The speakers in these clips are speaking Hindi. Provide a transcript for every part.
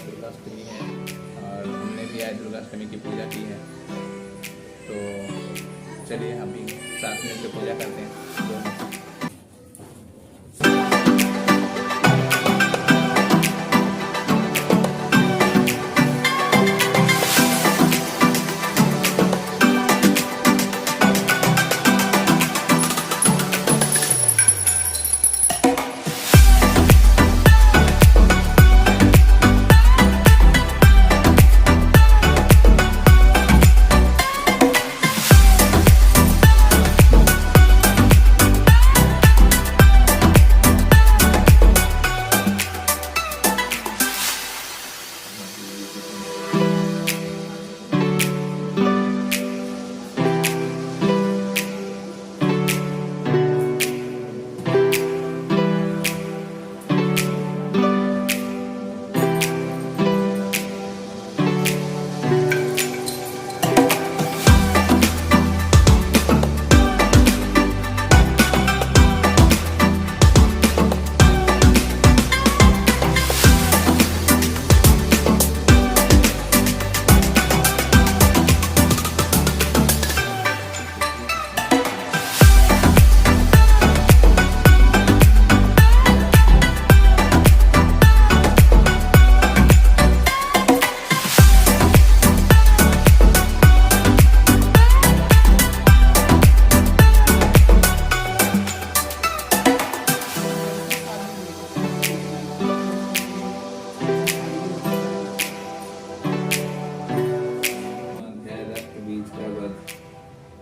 दुर्गाष्टमी है और हमने भी आज दुर्गाष्टमी की पूजा की है। तो चलिए हम भी साथ में से पूजा करते हैं।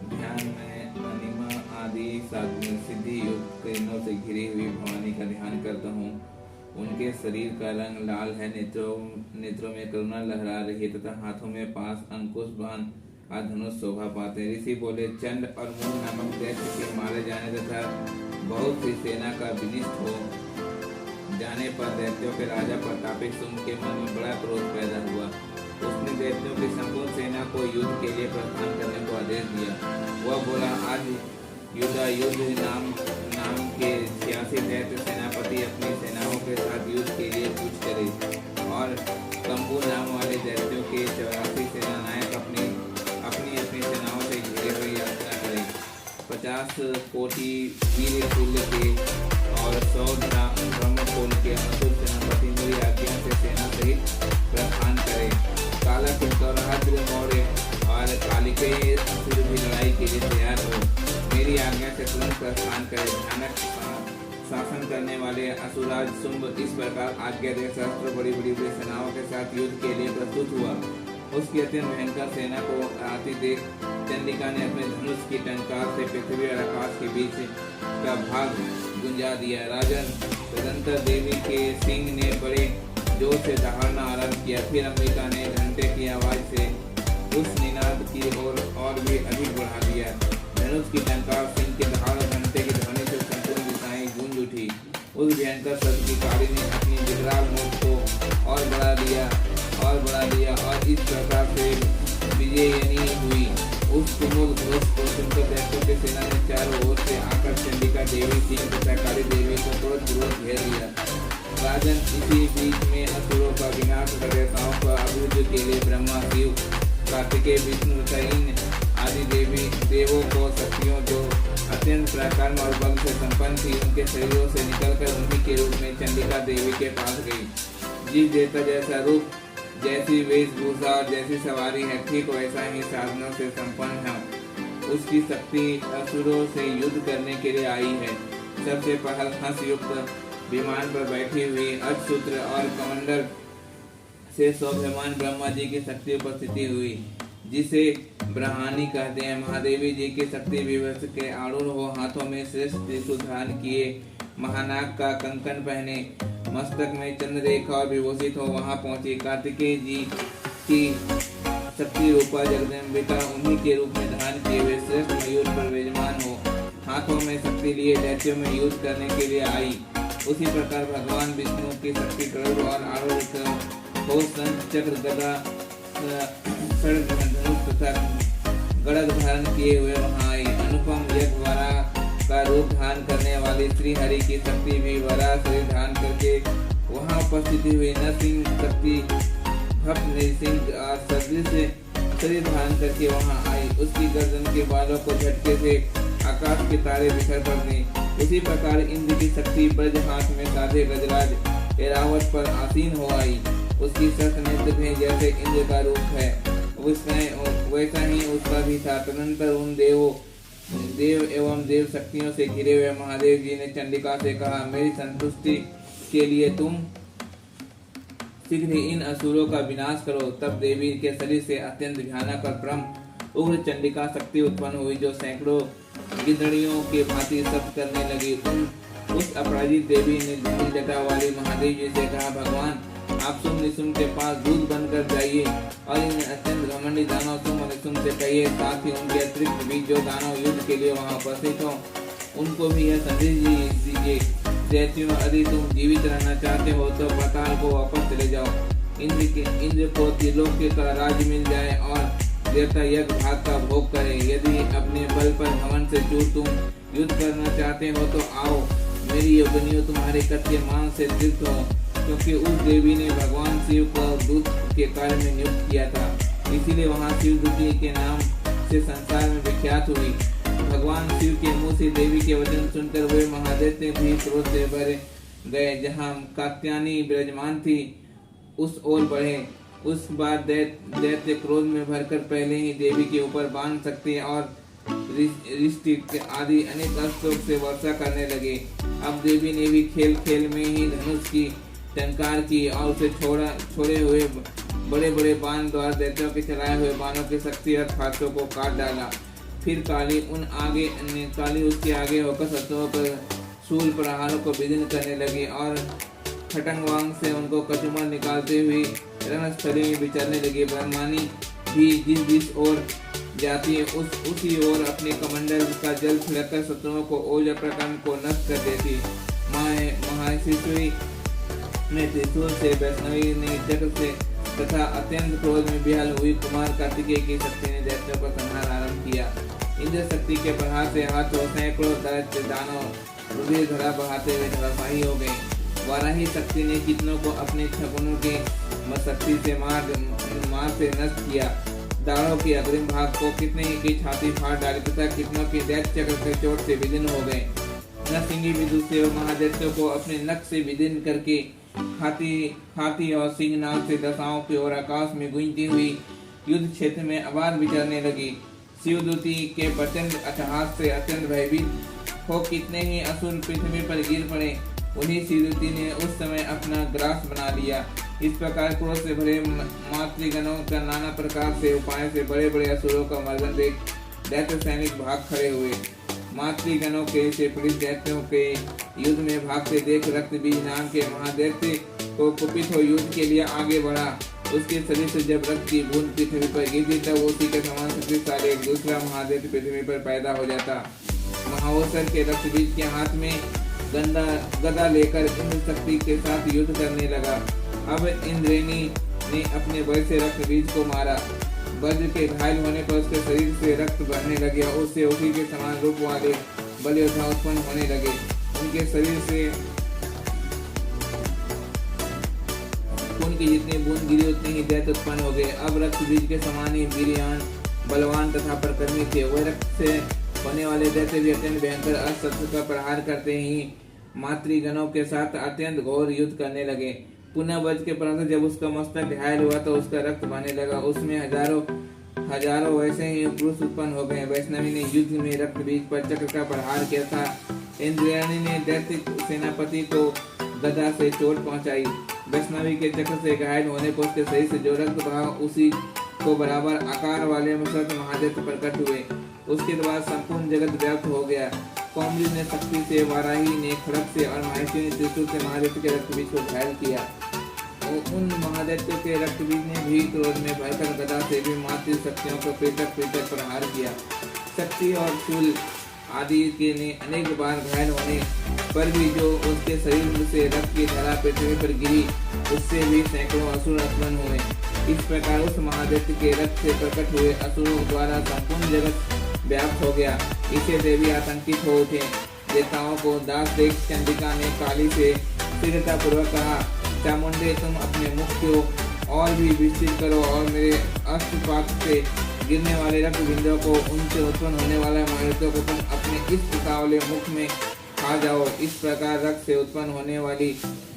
ध्यान में अनिमा आदि सिद्धि युक्त किरणों से घिरी हुई भवानी का ध्यान करता हूँ। उनके शरीर का रंग लाल है, नेत्रों में करुणा लहरा रही है तथा हाथों में पास अंकुश बाण और धनुष शोभा पाते हैं। ऋषि बोले, चंड और मूल नामक दैत्य के मारे जाने तथा बहुत सी सेना का विनिष्ट हो जाने पर दैत्यों के राजा प्रतापी शुंभ के मन में बड़ा क्रोध पैदा हुआ। उसने दैत्यों की संपूर्ण सेना को युद्ध के लिए प्रस्थान करने को आदेश दिया। वह बोला, आज युद्ध नाम के 86 दैत्य सेनापति अपनी सेनाओं के साथ युद्ध के लिए कूच करे और कंबू नाम वाले दैत्यों के 84 सेनानायक अपनी सेनाओं से घिरे हुए यात्रा करें। 50 कोटि वीर तुल्य के और 100 ब्रह्मकुल के असुर सेनापति मेरी आज्ञा से सेना सहित प्रस्थान करे। काला किंकरहाद्र मौर्य और कालिके असुर भी लड़ाई के लिए तैयार हो मेरी आज्ञा से तुरंत प्रस्थान करे। भयानक शासन करने वाले असुराज शुंभ इस प्रकार आज्ञा दे सहस्त्र बड़ी बड़ी सेनाओं के साथ युद्ध के लिए प्रस्तुत हुआ। उसकी अत्यंत भयंकर सेना को आती देख चंडिका ने अपने धनुष की टंकार से पृथ्वी और आकाश के बीच का भाग गुंजा दिया। राजन तदंतर देवी के सिंह ने बड़े जोर से दहाड़ना आरंभ किया। फिर अंबिका ने घंटे की आवाज से उस निनाद की ओर और भी अधिक बढ़ा दिया। धनुष की टंकार, सिंह के दहाड़ और घंटे की ध्वनि से संपूर्ण दिशाएं गूंज उठी। उस भयंकर शब्द की कारी ने अपनी विकराल नोक को और बढ़ा दिया और इस प्रकार से विजयनी हुई। उस तुमुल घोष को सुनकर दैत्यों की सेना ने चारों ओर से आकर चंडिका देवी, सिंह तथा काली देवी को क्रोधपूर्वक घेर लिया। राजन, इसी बीच में असुरों का विनाश कर देवताओं का अभिवृद्धि के लिए ब्रह्मा, शिव, कार्तिकेय, विष्णु तथा इन आदि देवों को शक्तियों जो अत्यंत पराक्रम और बल से संपन्न थी उनके शरीरों से निकलकर उन्हीं के रूप में चंडिका देवी के पास गई। जिस देवता जैसा रूप, जैसी वेशभूषा और जैसी सवारी है, ठीक वैसा ही साधनों से संपन्न है। उसकी शक्ति असुरों से युद्ध करने के लिए आई है। सबसे पहल हंस युक्त विमान पर बैठी हुई अक्षसूत्र और कमंडल से शोभमान ब्रह्मा जी की शक्ति उपस्थिति हुई, जिसे ब्रह्मानी कहते हैं। महादेवी जी की शक्ति विवश के आरूढ़ हो, हाथों में श्रेष्ठ त्रिशूल धारण किए, महानाग का कंकन पहने, मस्तक में चंद्र रेखा और विभूषित हो वहां पहुंची। कार्तिकेय जी की शक्ति रूपा जगदम्बिका उन्हीं के रूप में धारण किए हुए श्रेष्ठ मयूर पर विराजमान हो, हाथों में शक्ति लिए दैत्यों में युद्ध करने के लिए आई। उसी प्रकार भगवान विष्णु की शक्ति गरुड़ और आरूढ़ हो शंख, चक्र, गदा, धनुष तथा गड़ग धारण किए हुए वहां आई। अनुपम यज्ञ का रूप धारण करने वाली श्री हरि की शक्ति भी वरा शरीर धारण करके वहां वहां उपस्थित हुई नरसिंह शक्ति भक्त नरसिंह सदृश शरीर धारण करके वहां आई। उसकी गर्दन के बालों को झटके से आकाश के तारे बिखर पड़ने। उसी प्रकार इंद्र की शक्ति ब्रज हाथ में साधे गजराज एरावत पर आसीन हो आई। उसकी शस्त्र नेत्र में जैसे इंद्र का रूप है वैसा ही उसका भी था। तदनंतर उन देव एवं देव शक्तियों से घिरे हुए महादेव जी ने चंडिका से कहा, मेरी संतुष्टि के लिए तुम शीघ्र ही इन असुरों का विनाश करो। तब देवी के शरीर से अत्यंत भयानक और परम उग्र चंडिका शक्ति उत्पन्न हुई, जो सैकड़ों गिद्धड़ियों के भांति शब्द करने लगी। उस अपराजित देवी ने धूल जटा वाली महादेव जी से कहा, भगवान आप सुम निशुम के पास दूध बनकर जाइए और इन अत्यंत घमंडी दानव सुम और निशुम से कहिए, साथ ही उनके अतिरिक्त भी जो दानव युद्ध के लिए वहां उपस्थित हो उनको भी यह संदेश दीजिए, दैत्यों यदि तुम जीवित रहना चाहते हो तो पाताल को वापस चले जाओ। इंद्र को त्रिलोक का राज मिल जाए और देवता यज्ञ भाग का भोग करे। यदि अपने बल पर घमंड से चूर तुम युद्ध करना चाहते हो तो आओ, मेरी योगनियों तुम्हारे कच्चे मान से तृप्त हो, क्योंकि उस देवी ने भगवान शिव को दूत के कार्य में नियुक्त किया था, इसीलिए वहां शिव दूती के नाम से संसार में विख्यात हुई। भगवान शिव के मुंह से देवी के वचन सुनकर वे महादेव भी क्रोध से भर गए। जहाँ कात्यायनी विराजमान थी उस ओर बढ़े। उस बार दैत्य क्रोध में भरकर पहले ही देवी के ऊपर बाण शक्ति और रिष्टिक आदि अनेक अस्त्रों से वर्षा करने लगे। अब देवी ने भी खेल खेल में ही धनुष की टंकार की और उसे छोड़े हुए बड़े बड़े बाण द्वारा दैत्यों के चलाए हुए बाणों की शक्ति और फांसों को काट डाला। फिर काली उसके आगे होकर शत्रुओं पर शूल प्रहारों को विदीर्ण करने लगी और खटंगवांग से उनको कचुमर निकालते हुए रणस्थली में विचरने लगी। ब्रह्मानी भी जिस ओर जाती है उसी ओर अपने कमंडल का जल छिड़ककर शत्रुओं को ओज प्रकरण को नष्ट कर देती। महाशिशुई ने त्रिशूल से, वैष्णवी ने चक्र से तथा अत्यंत क्रोध में बेहाल हुई कुमार कार्तिकेय की शक्ति ने दैत्यों पर संहार आरंभ किया। इंद्र शक्ति के प्रहार से हाथों सैकड़ों दैत्य दानव रुधिर धरा बहाते हुए धराशायी हो गए। वाराही शक्ति ने कितनों को अपने छगुनों के शक्ति से मार से नष्ट किया। दाढ़ों के अग्रिम भाग को कितने ही की छाती फाड़ डाली तथा कितनों के दैत्य चक्र के चोट से विदीर्ण हो गए। नरसिंह भी दूसरे महादैत्यों को अपने नख से विदीर्ण करके हाथी और सिंहनाद से दशाओं की ओर आकाश में गूंजती हुई युद्ध क्षेत्र में आबाद विचरने लगी। शिवदूती के प्रचंड अट्टहास से अत्यंत भयभीत हो कितने ही असुर पृथ्वी पर गिर पड़े। उन्हीं शिवदूती ने उस समय अपना ग्रास बना लिया। इस प्रकार क्रोध से भरे मातृगणों का नाना प्रकार से उपाय से बड़े बड़े असुरों का मर्दन देख दैत्य सैनिक भाग खड़े हुए। मातृगणों के से पीड़ित दैत्यों के युद्ध में भागते देख रक्तबीज नाम के महादैत्य को कुपित हो युद्ध के लिए आगे बढ़ा। उसके शरीर से जब रक्त की बूंद पृथ्वी पर गिरती तब उसी के समान शक्तिशाली एक दूसरा महादैत्य पृथ्वी पर पैदा हो जाता। महावसर के रक्तबीज के हाथ में गदा लेकर इंद्र शक्ति के साथ युद्ध करने लगा। अब इंद्रेणी ने अपने बल से रक्तबीज को मारा। वज्र के घायल होने पर उसके शरीर से रक्त बहने लगे और उससे उसी के समान रूप वाले बल योद्धा उत्पन्न होने लगे। उनके शरीर से खून की जितनी बूंद गिरी उतनी ही दैत्य उत्पन्न हो गए। अब रक्तबीज के समान ही वीर्यवान, बलवान तथा पराक्रमी थे। वह रक्त से होने वाले दैत्य भी अत्यंत भयंकर अस्त्र का प्रहार करते ही मातृगणों के साथ अत्यंत घोर युद्ध करने लगे। पुनः वज्र के परंतु जब उसका मस्तक घायल हुआ तो उसका रक्त बहने लगा। उसमें हजारों वैसे ही पुरुष उत्पन्न हो गए। वैष्णवी ने युद्ध में रक्तबीज पर चक्र का प्रहार किया था। इंद्रियाणी ने दैत्य सेनापति को गदा से चोट पहुंचाई। वैष्णवी के चक्र से घायल होने पर उसके शरीर से जो रक्त बहा उसी को बराबर आकार वाले महादेव प्रकट हुए। उसके बाद संपूर्ण जगत व्याप्त हो गया। कौमली ने शक्ति से, वाराही ने खड़ग से और महर्षि ने त्रिशूल से महादेव के रक्तबीज को घायल किया। उन महादैत्यों के रक्तबीज ने भी क्रोध में भयकर गदा से भी मातृ शक्तियों को पृथक प्रहार किया। शक्ति और शूल आदि के ने अनेक बार घायल होने पर भी जो उसके शरीर से रक्त की धारा पृथ्वी पर गिरी उससे भी सैकड़ों असुर उत्पन्न हुए। इस प्रकार उस महादैत्य के रक्त से प्रकट हुए असुरों द्वारा संपूर्ण जगत व्याप्त हो गया। इसे देवी आतंकित हो उठे। देवताओं को दास देख चंडिका ने काली से शीघ्रता पूर्वक कहा, चामुंडे तुम अपने मुख को और भी विस्तृत करो और मेरे अष्टपाद से गिरने वाले रक्त बिंदुओं को, उनसे उत्पन्न होने वाले महारथों को तुम अपने इस पितावले मुख में खा जाओ। इस प्रकार रक्त से उत्पन्न होने वाली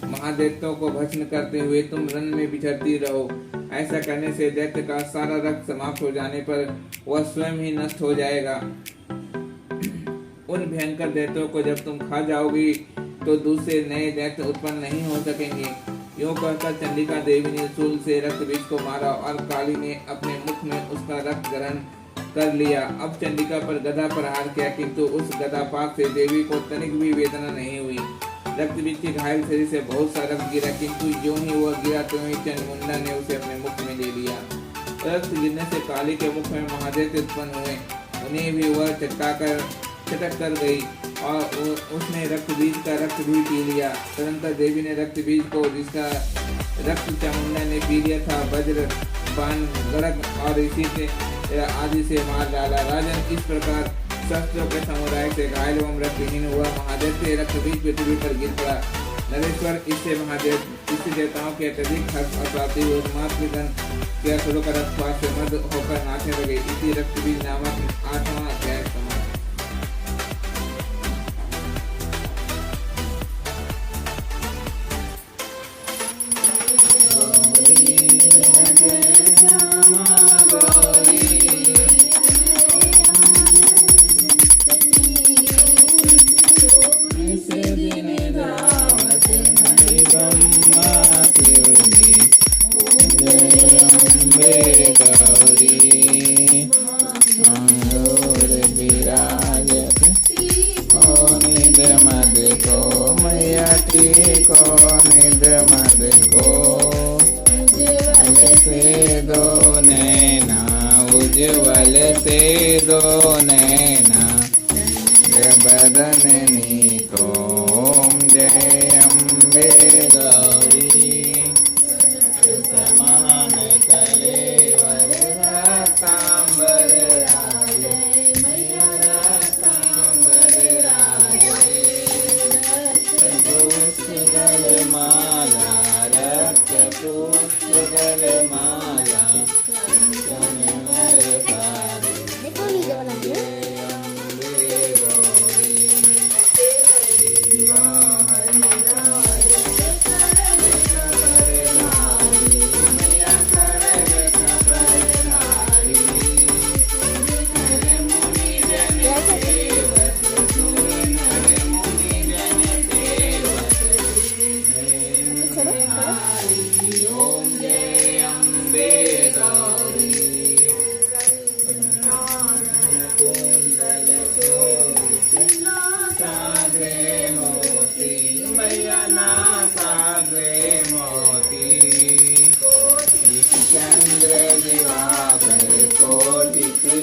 महादैत्यों को भस्म करते हुए तुम रन में बिछड़ती रहो। ऐसा करने से दैत्य का सारा रक्त समाप्त हो जाने पर वह स्वयं ही नष्ट हो जाएगा। उन भयंकर दैत्यों को जब तुम खा जाओगी तो दूसरे नए दैत्य उत्पन्न नहीं हो सकेंगे। यूं कहकर चंडिका देवी ने शूल से रक्त बीज को मारा और काली ने अपने मुख में उसका रक्त ग्रहण कर लिया। अब चंडिका पर गदा प्रहार किया, किंतु उस गदापात से देवी को तनिक भी वेदना नहीं हुई। रक्त बीज के घायल शरीर से बहुत सा रक्त गिरा, किंतु यूं ही वह गिरा तो ही चंडमुंडा ने उसे अपने मुख में ले लिया। रक्त गिरने से काली के मुख में महादैत्य उत्पन्न हुए, उन्हें भी वह चटक कर गई और उसने रक्त बीज का रक्त भी पी लिया। तदनंतर देवी ने रक्त बीज को, जिसका रक्त चामुंडा ने पी लिया था, वज्र, बाण, गड़क और इसी से आदि से मार डाला। राजन, इस प्रकार शस्त्रों के समुदाय से घायल एवं रक्तहीन हुआ महादैत्य रक्त बीज पृथ्वी पर गिर पड़ा। नरेश्वर इससे देवताओं के अत्यधिक हर्ष और प्राप्ति हुई। मातृगण के असुरों का रक्तपात से मद होकर नाचने लगे। इसी रक्त बीज नामक 8वां अध्याय समाप्त। उज्ज्वल से दो नैना बदननी को जय अम्बे गौरी समान कलेवर तांबर राजे तांबर राजे पुष्प गल माला रक्त पुष्प गल माला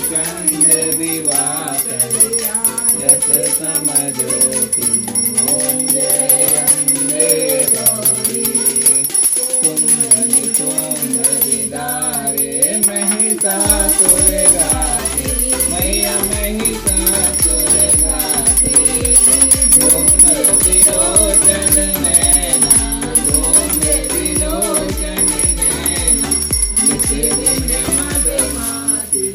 चंद्र दिवाकर यत समज्योति ओम जय अम्बे गौरी तुम दिदारे महिषासुर गाते मैया महिषासुर गाते धूम्र विलोचन नैना धूम्र विलोचन नैना जिस दिन मदमाती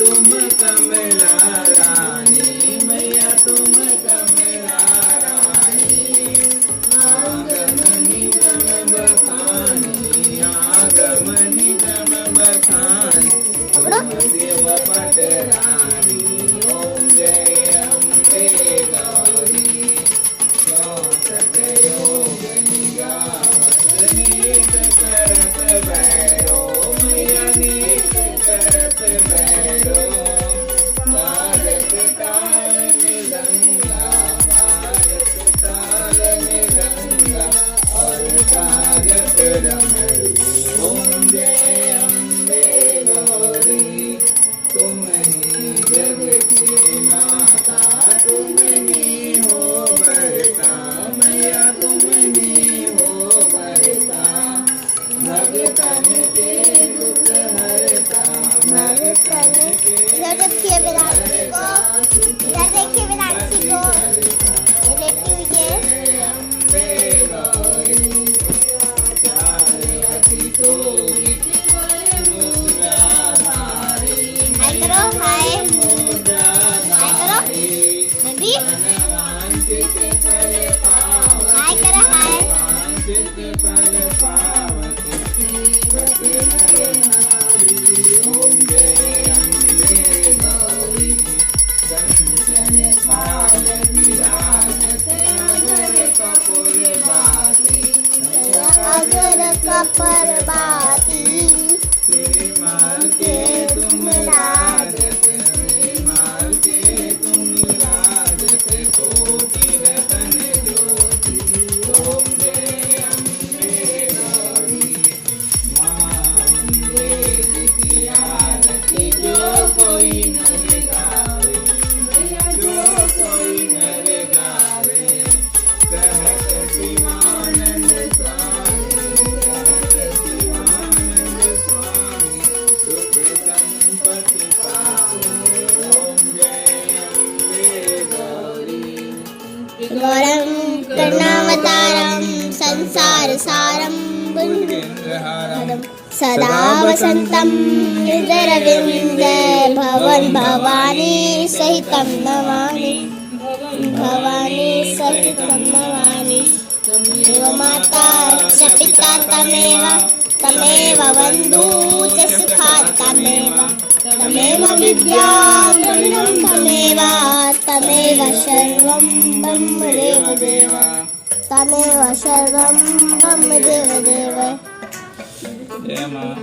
तुम कमला रानी मैया तुम कमला रानी आगमनी तम बखानी आगमनी तम बखानी तुम देव पट रानी ओम जय अम्बे गौरी चौसठ योग निगावत नीत करत भैरो मैया नीत करत भैरो भारत ताल में गंगा रमण ओम जय अम्बे गौरी तुम ही जग की माता तुम ही हो भरता मैया तुम ही हो भरता भगतन के दुख हरता भगतन के इधर देखिए विराट को, इधर देखिए विराट को, ये लेटी हुई है। अम्बे गौरी अति शोभित मुद्राधारी हाय करो, हाय हाय करो, मैं भी वांछित फल पावत हाय करो, हाय। वांछित फल पावत सेवक नर नारी ओम जय अम्बे गौरी कंचन थाल विराजत अगर कपूर बाती अगर कपर बाती श्रीमाल के तुम राजत श्रीमाल के तुम राजत कोटि रतन ज्योति ओम जय अम्बे गौरी मां अम्बे की आरती जो कोई नर गावे जो कोई नर गावे कहत शिवानंद स्वामी कहत शिवानंद स्वामी सुख संपत्ति पावे ओम जय अम्बे गौरी गौरं करुणावतारं संसार सारं बुद्धिन्द्रहारं सदा वसन्तं हृदयरविन्दे भवन भवानी सहितं नमामि भवानी सहितं नमामि तमेव माता च पिता तमेव तमेव बन्धु च सुखा तमेव विद्या ब्रह्मं तमेव सर्वं ब्रह्मदेव देव तमेव सर्वं ब्रह्मदेव देव जय मां